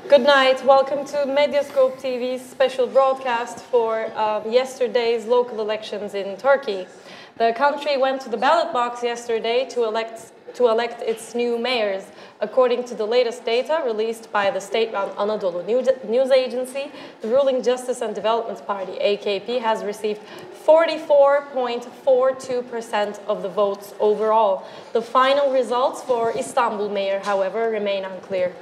Good night. Welcome to Medyascope TV's special broadcast for yesterday's local elections in Turkey. The country went to the ballot box yesterday to elect its new mayors. According to the latest data released by the state-run Anadolu News Agency, the ruling Justice and Development Party, AKP, has received 44.42% of the votes overall. The final results for Istanbul mayor, however, remain unclear.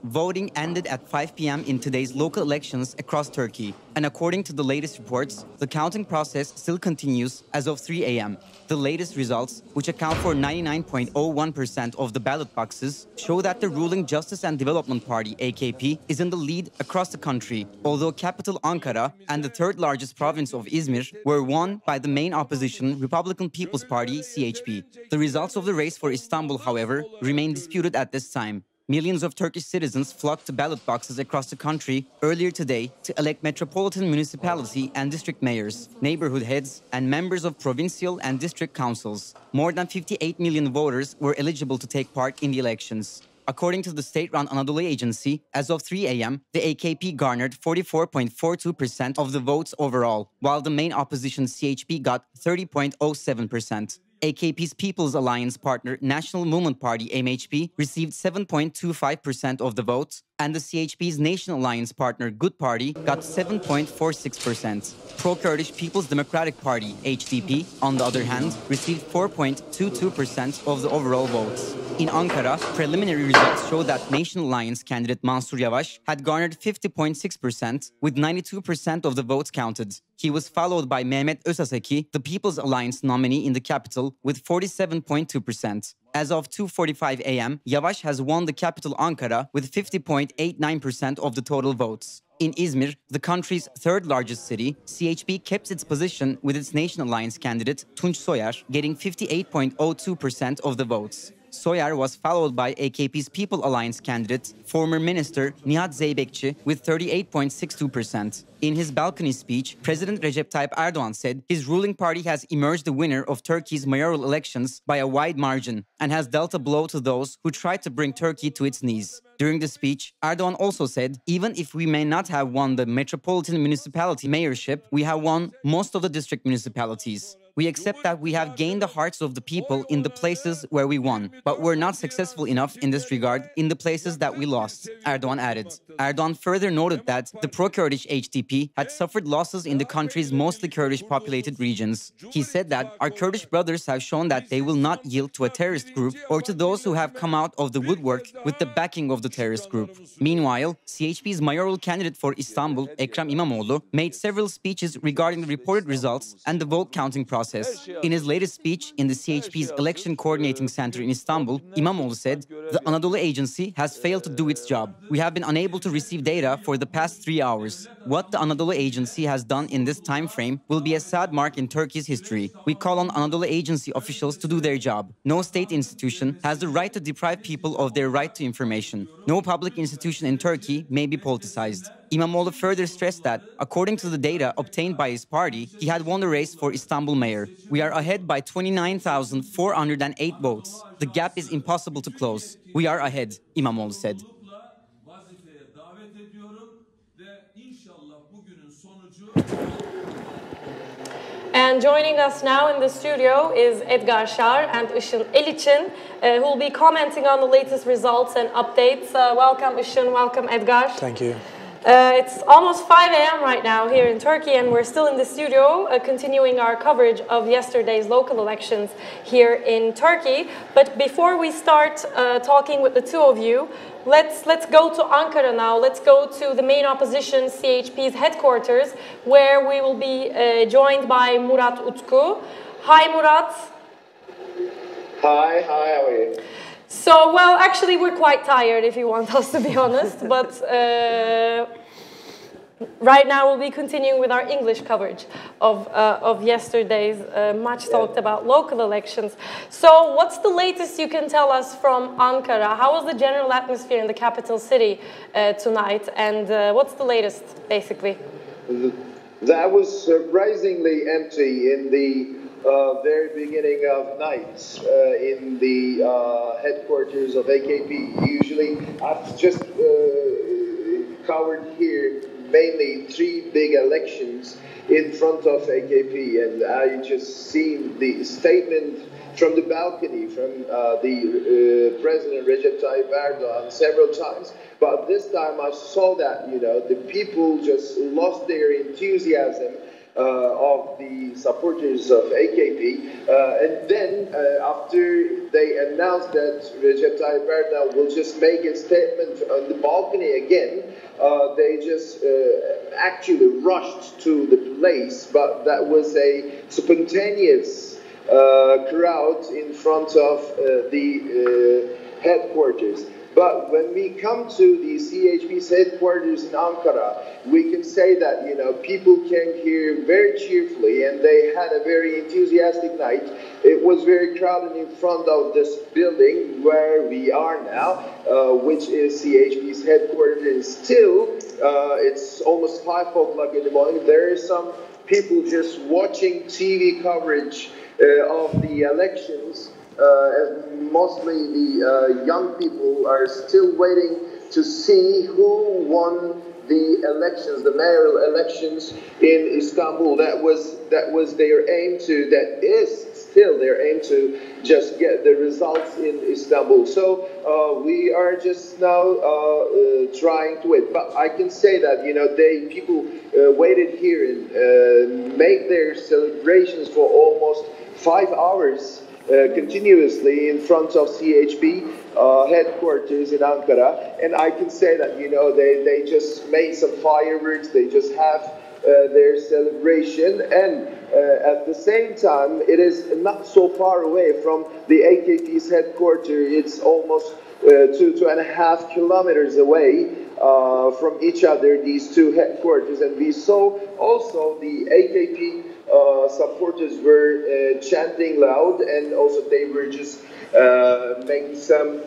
Voting ended at 5 p.m. in today's local elections across Turkey. And according to the latest reports, the counting process still continues as of 3 a.m. The latest results, which account for 99.01% of the ballot boxes, show that the ruling Justice and Development Party, AKP, is in the lead across the country, although capital Ankara and the third largest province of Izmir were won by the main opposition Republican People's Party, CHP. The results of the race for Istanbul, however, remain disputed at this time. Millions of Turkish citizens flocked to ballot boxes across the country earlier today to elect metropolitan municipality and district mayors, neighborhood heads, and members of provincial and district councils. More than 58 million voters were eligible to take part in the elections. According to the state-run Anadolu Agency, as of 3 a.m., the AKP garnered 44.42% of the votes overall, while the main opposition CHP got 30.07%. AKP's People's Alliance partner National Movement Party MHP received 7.25% of the votes, and the CHP's National Alliance partner Good Party got 7.46%. Pro-Kurdish People's Democratic Party HDP, on the other hand, received 4.22% of the overall votes. In Ankara, preliminary results show that National Alliance candidate Mansur Yavaş had garnered 50.6%, with 92% of the votes counted. He was followed by Mehmet Özaseki, the People's Alliance nominee in the capital, with 47.2%. As of 2:45 a.m., Yavaş has won the capital Ankara with 50.89% of the total votes. In Izmir, the country's third largest city, CHP kept its position with its National Alliance candidate Tunç Soyer, getting 58.02% of the votes. Soyer was followed by AKP's People Alliance candidate, former minister Nihat Zeybekçi, with 38.62%. In his balcony speech, President Recep Tayyip Erdoğan said his ruling party has emerged the winner of Turkey's mayoral elections by a wide margin and has dealt a blow to those who tried to bring Turkey to its knees. During the speech, Erdoğan also said, even if we may not have won the metropolitan municipality mayorship, we have won most of the district municipalities. We accept that we have gained the hearts of the people in the places where we won, but we're not successful enough in this regard in the places that we lost, Erdoğan added. Erdoğan further noted that the pro-Kurdish HDP had suffered losses in the country's mostly Kurdish-populated regions. He said that our Kurdish brothers have shown that they will not yield to a terrorist group or to those who have come out of the woodwork with the backing of the terrorist group. Meanwhile, CHP's mayoral candidate for Istanbul, Ekrem İmamoğlu, made several speeches regarding the reported results and the vote counting process. In his latest speech in the CHP's Election Coordinating Center in Istanbul, İmamoğlu said, the Anadolu Agency has failed to do its job. We have been unable to receive data for the past 3 hours. What the Anadolu Agency has done in this time frame will be a sad mark in Turkey's history. We call on Anadolu Agency officials to do their job. No state institution has the right to deprive people of their right to information. No public institution in Turkey may be politicized. İmamoğlu further stressed that, according to the data obtained by his party, he had won the race for Istanbul mayor. We are ahead by 29,408 votes. The gap is impossible to close. We are ahead, İmamoğlu said. And joining us now in the studio is Edgar Şar and Işın Eliçin, who will be commenting on the latest results and updates. Welcome, Işın. Welcome, Edgar. Thank you. It's almost 5 a.m. right now here in Turkey, and we're still in the studio continuing our coverage of yesterday's local elections here in Turkey. But before we start talking with the two of you, let's go to Ankara now. Let's go to the main opposition, CHP's headquarters, where we will be joined by Murat Utku. Hi, Murat. Hi, how are you? So, well, actually, we're quite tired, if you want us to be honest, but right now we'll be continuing with our English coverage of yesterday's much talked about local elections. So, what's the latest you can tell us from Ankara? How was the general atmosphere in the capital city tonight, and what's the latest, basically? That was surprisingly empty in the very beginning of night in the headquarters of AKP. Usually, I've just covered here mainly 3 big elections in front of AKP, and I just seen the statement from the balcony from the President Recep Tayyip Erdogan several times. But this time I saw that, you know, the people just lost their enthusiasm of the supporters of AKP. And then after they announced that Recep Tayyip Erdogan will just make a statement on the balcony again, they just actually rushed to the place, but that was a spontaneous crowd in front of the headquarters. But when we come to the CHP's headquarters in Ankara, we can say that, you know, people came here very cheerfully and they had a very enthusiastic night. It was very crowded in front of this building where we are now, which is CHP's headquarters. Still, it's almost 5 o'clock in the morning. There are some people just watching TV coverage of the elections. Mostly the young people are still waiting to see who won the elections, the mayoral elections in Istanbul. That was their aim to, that is still their aim to just get the results in Istanbul. So we are just now trying to wait. But I can say that, you know, people waited here and made their celebrations for almost 5 hours. Continuously in front of CHP headquarters in Ankara, and I can say that, you know, they just made some fireworks, they just have their celebration, and at the same time it is not so far away from the AKP's headquarters. It's almost 2.5 kilometers away from each other, these 2 headquarters, and we saw also the AKP supporters were chanting loud, and also they were just making some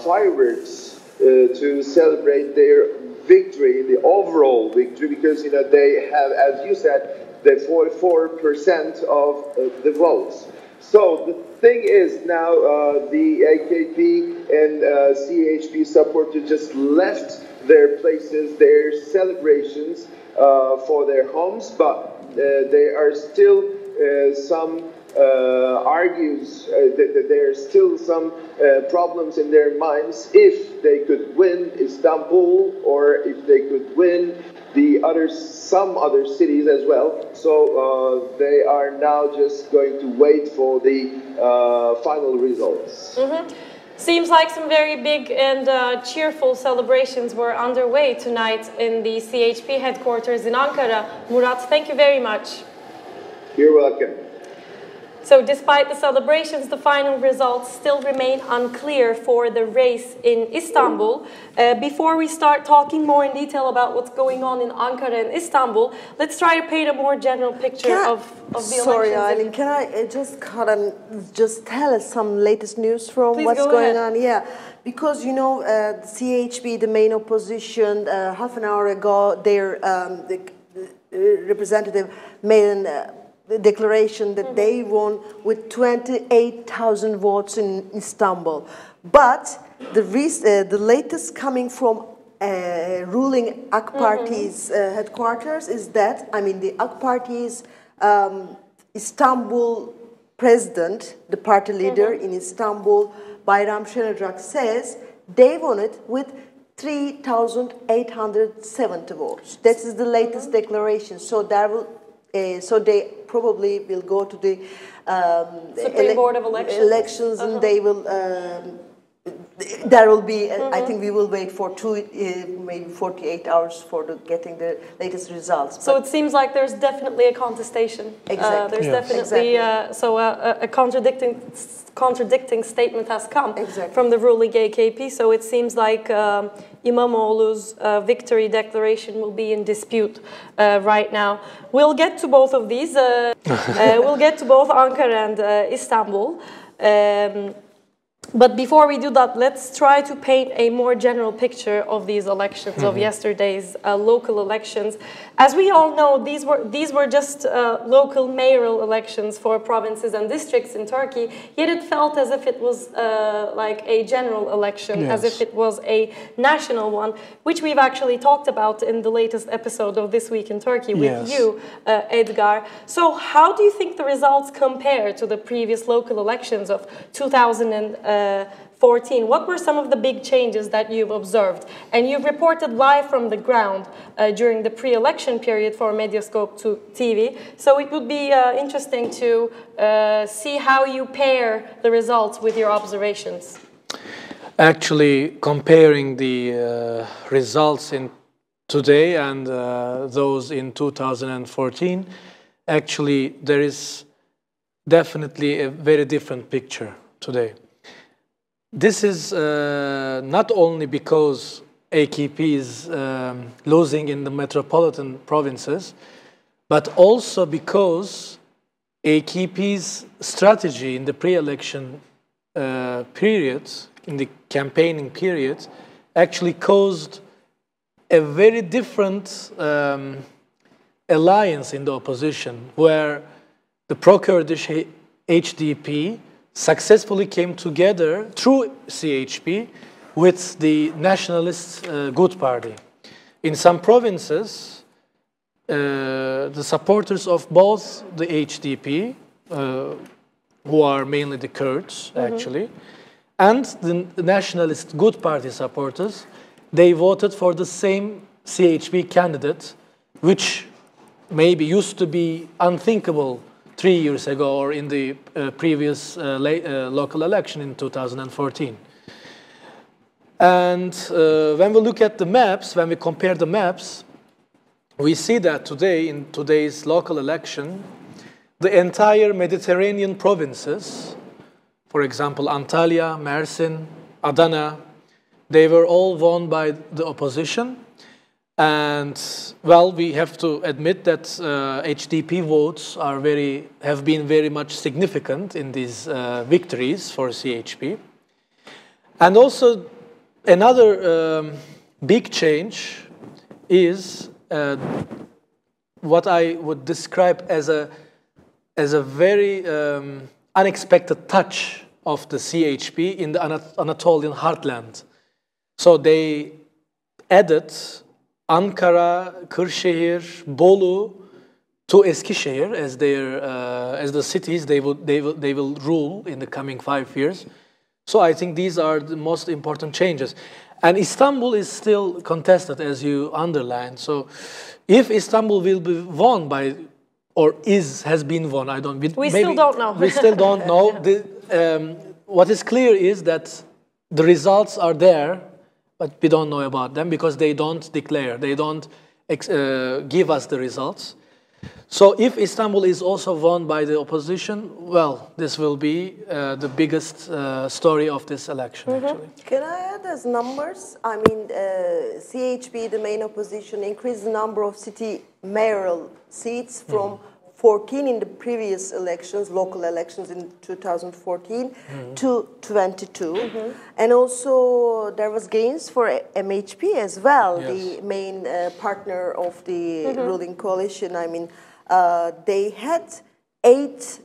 fireworks to celebrate their victory, the overall victory, because, you know, they have, as you said, the 44% of the votes. So the thing is now the AKP and CHP supporters just left their places, their celebrations for their homes, but there are still some there are still some problems in their minds if they could win Istanbul or if they could win some other cities as well. So they are now just going to wait for the final results. Mm-hmm. Seems like some very big and cheerful celebrations were underway tonight in the CHP headquarters in Ankara. Murat, thank you very much. You're welcome. So despite the celebrations, the final results still remain unclear for the race in Istanbul. Before we start talking more in detail about what's going on in Ankara and Istanbul, let's try to paint a more general picture of the elections. Sorry, Eileen, can I just tell us some latest news from what's going on? Yeah, because, you know, the CHP, the main opposition, half an hour ago, their representative made an declaration that they won with 28,000 votes in Istanbul. But the latest coming from ruling AK Party's headquarters is that, I mean, the AK Party's Istanbul president, the party leader in Istanbul, Bayram Şenerjak, says they won it with 3,870 votes. That is the latest declaration. So there will so they probably will go to the Supreme Board of Elections, and they will. There will be. I think we will wait for maybe 48 hours for getting the latest results. So it seems like there's definitely a contestation. Exactly. There's definitely a contradicting statement has come from the ruling AKP. So it seems like İmamoğlu's victory declaration will be in dispute right now. We'll get to both of these. We'll get to both Ankara and Istanbul. But before we do that, let's try to paint a more general picture of these elections, of yesterday's local elections. As we all know, these were just local mayoral elections for provinces and districts in Turkey, yet it felt as if it was like a general election, as if it was a national one, which we've actually talked about in the latest episode of This Week in Turkey with you, Edgar. So how do you think the results compare to the previous local elections of 2014? What were some of the big changes that you've observed? And you've reported live from the ground during the pre-election period for Medyascope TV. So it would be interesting to see how you pair the results with your observations. Actually, comparing the results in today and those in 2014, actually there is definitely a very different picture today. This is not only because AKP is losing in the metropolitan provinces, but also because AKP's strategy in the pre-election period, in the campaigning period, actually caused a very different alliance in the opposition, where the pro-Kurdish HDP successfully came together through CHP with the nationalist Good Party. In some provinces, the supporters of both the HDP, who are mainly the Kurds, actually, and the nationalist Good Party supporters, they voted for the same CHP candidate, which maybe used to be unthinkable 3 years ago or in the previous local election in 2014. And when we look at the maps, when we compare the maps, we see that today, in today's local election, the entire Mediterranean provinces, for example, Antalya, Mersin, Adana, they were all won by the opposition. And, well, we have to admit that HDP votes have been very much significant in these victories for CHP. And also, another big change is what I would describe as a very unexpected touch of the CHP in the Anatolian heartland. So they added Ankara, Kırşehir, Bolu to Eskişehir as the cities they will rule in the coming 5 years. So I think these are the most important changes. And Istanbul is still contested, as you underlined. So if Istanbul will be won by, or has been won, I don't. We still don't know. We still don't know. What is clear is that the results are there, but we don't know about them because they don't declare, they don't give us the results. So if Istanbul is also won by the opposition, well, this will be the biggest story of this election, actually. Can I add as numbers? I mean, CHP, the main opposition, increased the number of city mayoral seats from 14 in the previous elections, local elections in 2014, to 22. And also there was gains for MHP as well, the main partner of the ruling coalition. I mean, they had 8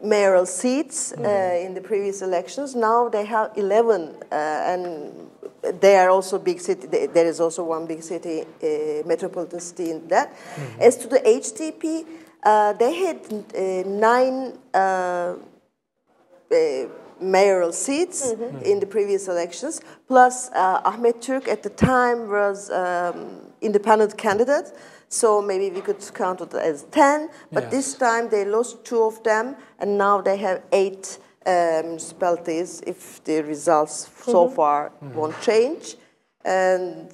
mayoral seats in the previous elections. Now they have 11, and they are also big city. There is also one big city, metropolitan city in that. As to the HDP, they had 9 mayoral seats in the previous elections. Plus, Ahmet Türk at the time was independent candidate. So maybe we could count it as 10, but this time they lost 2 of them, and now they have 8 municipalities if the results so far won't change. And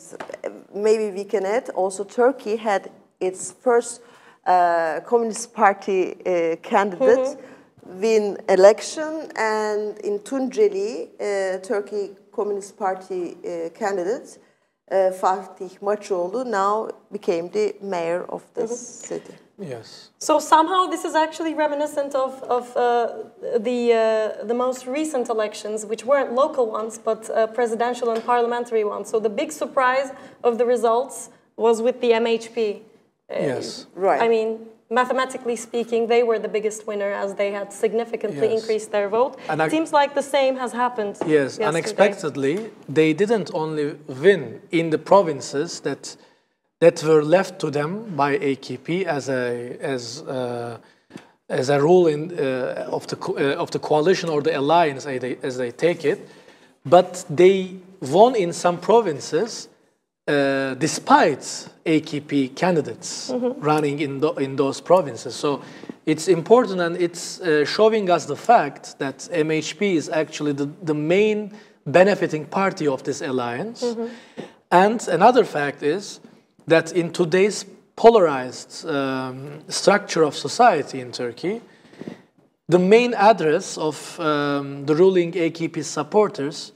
maybe we can add also Turkey had its first Communist Party candidate win election, and in Tunceli, Turkey Communist Party candidate Fatih Maçoğlu now became the mayor of this city. Yes. So somehow this is actually reminiscent of the most recent elections, which weren't local ones, but presidential and parliamentary ones. So the big surprise of the results was with the MHP. Yes. Right. I mean, mathematically speaking, they were the biggest winner as they had significantly increased their vote. And it seems like the same has happened. Yes, yesterday. unexpectedly, they didn't only win in the provinces that were left to them by AKP as a rule of the coalition or the alliance as they take it, but they won in some provinces despite AKP candidates running in those provinces. So it's important, and it's showing us the fact that MHP is actually the main benefiting party of this alliance. And another fact is that in today's polarized structure of society in Turkey, the main address of the ruling AKP supporters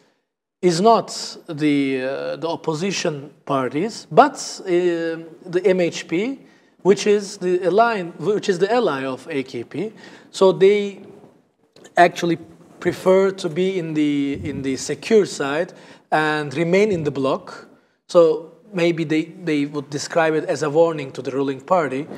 is not the opposition parties, but the MHP, which is the ally of AKP. So they actually prefer to be in the secure side and remain in the bloc. So maybe they would describe it as a warning to the ruling party,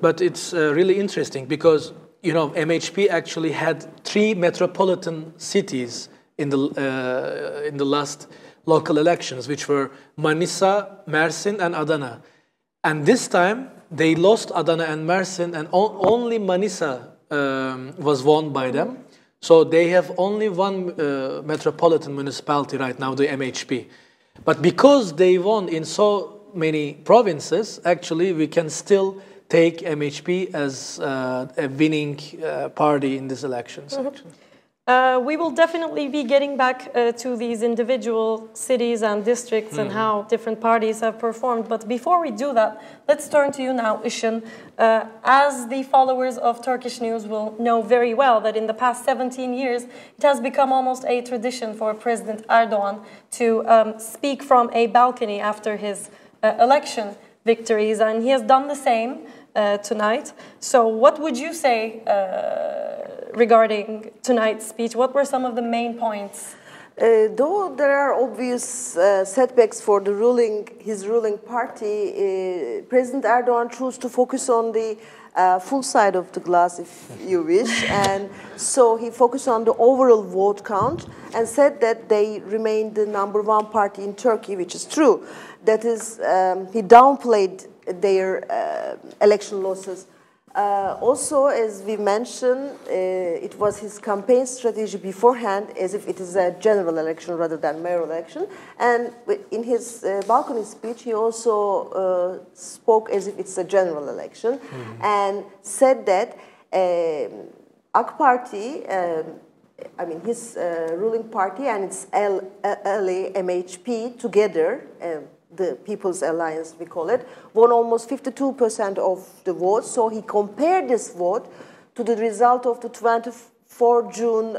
but it's really interesting because MHP actually had 3 metropolitan cities in the last local elections, which were Manisa, Mersin, and Adana. And this time they lost Adana and Mersin, and only Manisa was won by them. So they have only one metropolitan municipality right now, the MHP. But because they won in so many provinces, actually we can still take MHP as a winning party in these elections. We will definitely be getting back to these individual cities and districts and how different parties have performed. But before we do that, let's turn to you now, Işın. As the followers of Turkish news will know very well that in the past 17 years, it has become almost a tradition for President Erdogan to speak from a balcony after his election victories. And he has done the same tonight. So what would you say regarding tonight's speech? What were some of the main points? Though there are obvious setbacks for his ruling party, President Erdogan chose to focus on the full side of the glass, if you wish, and so he focused on the overall vote count and said that they remained the #1 party in Turkey, which is true. That is, he downplayed their election losses. Also, as we mentioned, it was his campaign strategy beforehand as if it is a general election rather than mayoral election. And in his balcony speech, he also spoke as if it's a general election and said that AK Party, his ruling party and its ally MHP together, the People's Alliance, we call it, won almost 52% of the votes. So he compared this vote to the result of the 24 June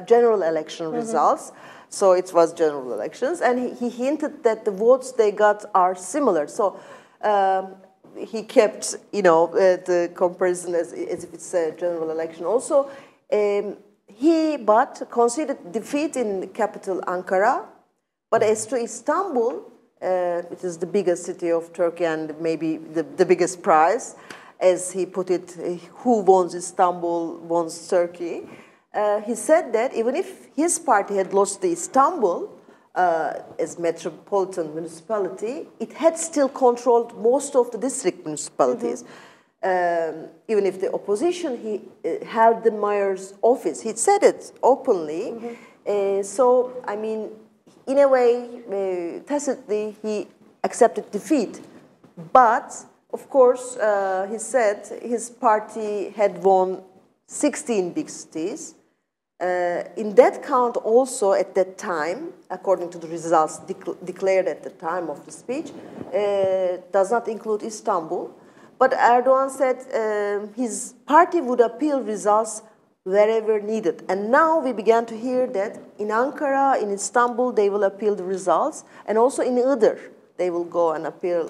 general election results. So it was general elections. And he hinted that the votes they got are similar. So he kept, the comparison as if it's a general election. Also, he conceded defeat in the capital Ankara. But as to Istanbul, it is the biggest city of Turkey and maybe the biggest prize, as he put it, who wants Istanbul wants Turkey. He said that even if his party had lost the Istanbul as metropolitan municipality, it had still controlled most of the district municipalities. Even if the opposition held the mayor's office, he said it openly. So, I mean, in a way, tacitly, he accepted defeat. But, of course, he said his party had won 16 big cities. In that count also at that time, according to the results declared at the time of the speech, does not include Istanbul. But Erdogan said his party would appeal results wherever needed. And now we began to hear that in Ankara, in Istanbul, they will appeal the results, and also in Iğdır, they will go and appeal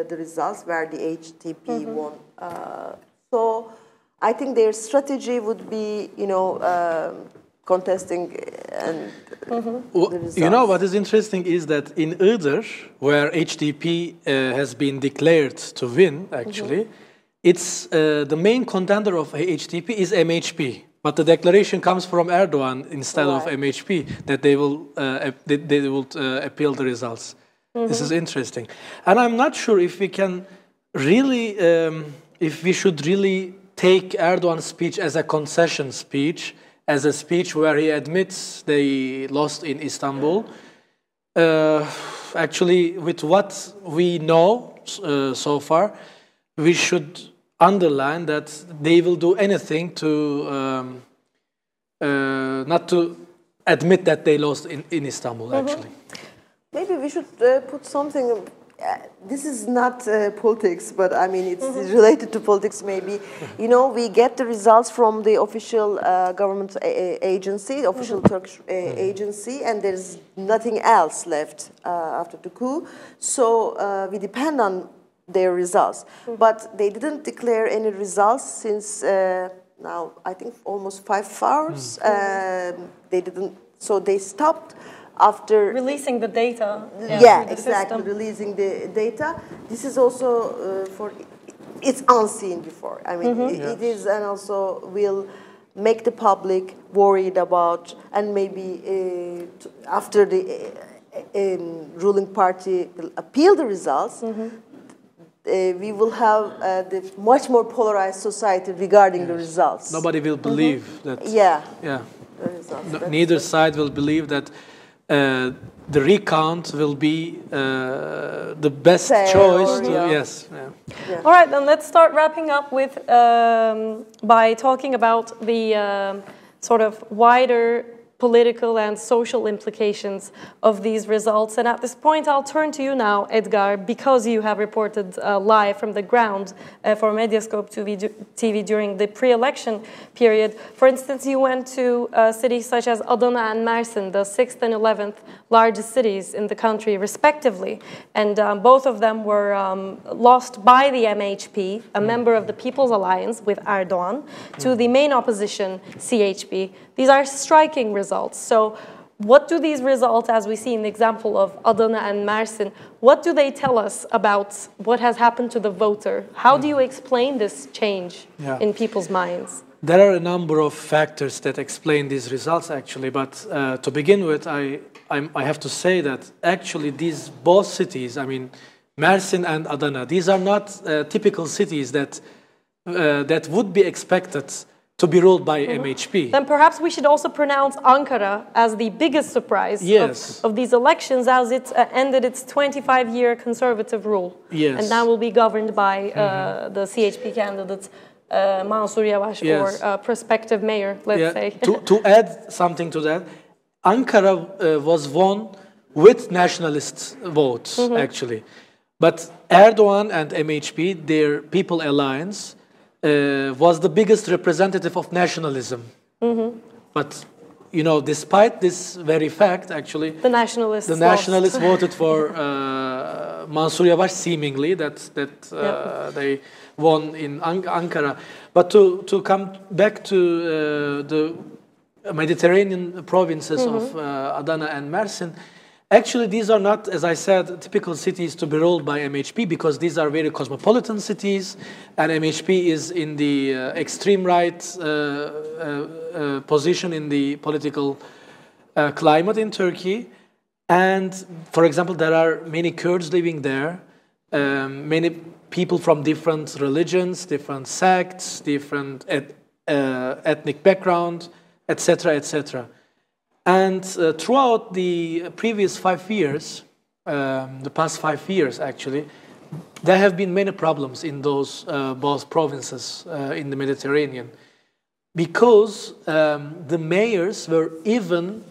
the results where the HDP won. So I think their strategy would be, contesting and the results. You know what is interesting is that in Iğdır, where HDP has been declared to win, actually, it's the main contender of HDP is MHP. But the declaration comes from Erdogan instead of MHP that they will appeal the results. This is interesting, and I'm not sure if we can really, if we should really take Erdogan's speech as a concession speech, as a speech where he admits they lost in Istanbul. Actually, with what we know so far, we should underline that they will do anything to not to admit that they lost in Istanbul, actually. Maybe we should put something. This is not politics, but I mean it's related to politics. Maybe, we get the results from the official government agency, official Turkish agency, and there's nothing else left after the coup. So we depend on their results, but they didn't declare any results since now I think almost 5 hours. They didn't, so they stopped after releasing the data. Exactly, system. Releasing the data. This is also it's unseen before. I mean, it is, and also will make the public worried about, and maybe after the ruling party will appeal the results. We will have the much more polarized society regarding the results. Nobody will believe that. The results. Neither side will believe that the recount will be the best choice. All right, then let's start wrapping up with by talking about the sort of wider political and social implications of these results. And at this point, I'll turn to you now, Edgar, because you have reported live from the ground for Medyascope TV during the pre-election period. For instance, you went to cities such as Adana and Mersin, the 6th and 11th largest cities in the country, respectively. And both of them were lost by the MHP, a member of the People's Alliance with Erdogan, to the main opposition, CHP. These are striking results. So what do these results, as we see in the example of Adana and Mersin, what do they tell us about what has happened to the voter? How do you explain this change in people's minds? There are a number of factors that explain these results, actually. But to begin with, I have to say that actually these both cities, I mean, Mersin and Adana, these are not typical cities that would be expected to be ruled by MHP. Then perhaps we should also pronounce Ankara as the biggest surprise of these elections, as it ended its 25-year conservative rule. And now will be governed by the CHP candidate, Mansur Yavaş, or prospective mayor, let's say. To add something to that, Ankara was won with nationalist votes, actually. But Erdogan and MHP, their People Alliance, was the biggest representative of nationalism. But, despite this very fact, actually, the nationalists voted for Mansur Yavaş, seemingly, that they won in Ankara. But to come back to the Mediterranean provinces of Adana and Mersin, actually, these are not, as I said, typical cities to be ruled by MHP, because these are very cosmopolitan cities, and MHP is in the extreme right position in the political climate in Turkey. And, for example, there are many Kurds living there, many people from different religions, different sects, different ethnic background, etc., etc. And throughout the previous 5 years, the past 5 years actually, there have been many problems in those both provinces in the Mediterranean, because the mayors were even,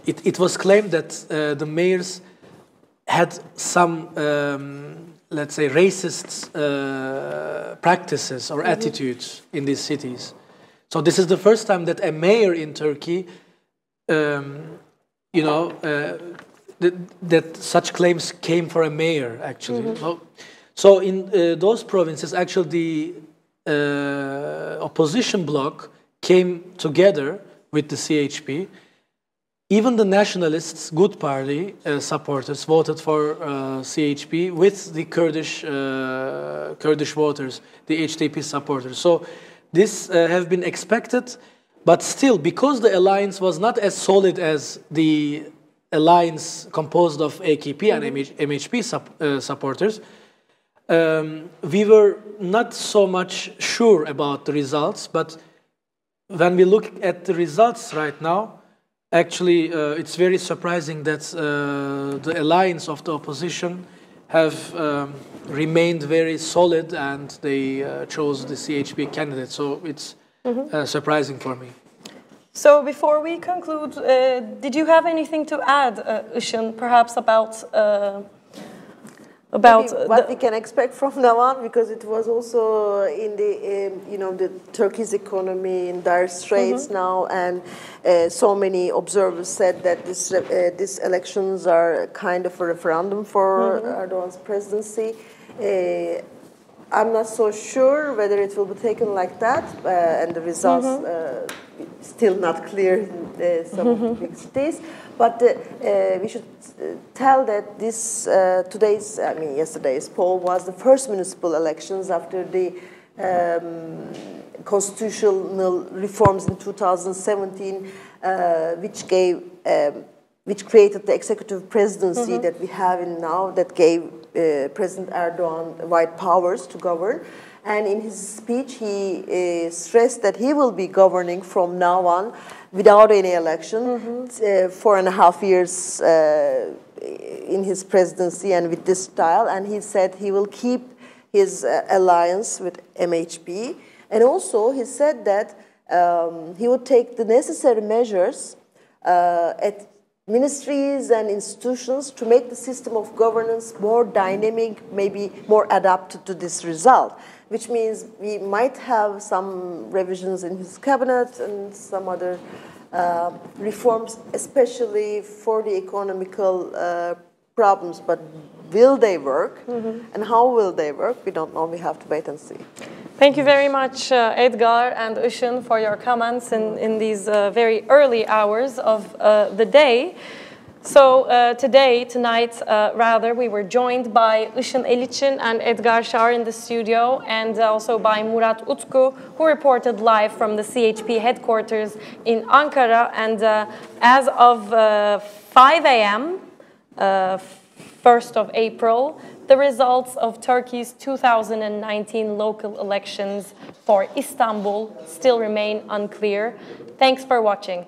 it was claimed that the mayors had some, let's say, racist practices or attitudes in these cities. So this is the first time that a mayor in Turkey, that such claims came for a mayor, actually. So in those provinces, actually the opposition bloc came together with the CHP. Even the nationalists, Good Party supporters, voted for CHP with the Kurdish voters, the HDP supporters. So this have been expected, but still, because the alliance was not as solid as the alliance composed of AKP and MHP supporters, we were not so much sure about the results. But when we look at the results right now, actually, it's very surprising that the alliance of the opposition have remained very solid, and they chose the CHP candidate. So it's surprising for me. So before we conclude, did you have anything to add, Işın, perhaps about what we can expect from now on, because it was also in the the Turkey's economy in dire straits now, and so many observers said that these elections are kind of a referendum for Erdogan's presidency. I'm not so sure whether it will be taken like that, and the results still not clear in some of the big cities. But we should tell that this yesterday's poll was the first municipal elections after the constitutional reforms in 2017, which created the executive presidency that we have in now, that gave President Erdogan wide powers to govern. And in his speech, he stressed that he will be governing from now on without any election, 4.5 years in his presidency and with this style. And he said he will keep his alliance with MHP. And also he said that he would take the necessary measures at ministries and institutions to make the system of governance more dynamic, maybe more adapted to this result, which means we might have some revisions in his cabinet and some other reforms, especially for the economical problems. But will they work? And how will they work? We don't know. We have to wait and see. Thank you very much, Edgar and Işın, for your comments in these very early hours of the day. So tonight, we were joined by Işın Eliçin and Edgar Şar in the studio, and also by Murat Utku, who reported live from the CHP headquarters in Ankara. And as of 5 a.m., 1st of April, the results of Turkey's 2019 local elections for Istanbul still remain unclear. Thanks for watching.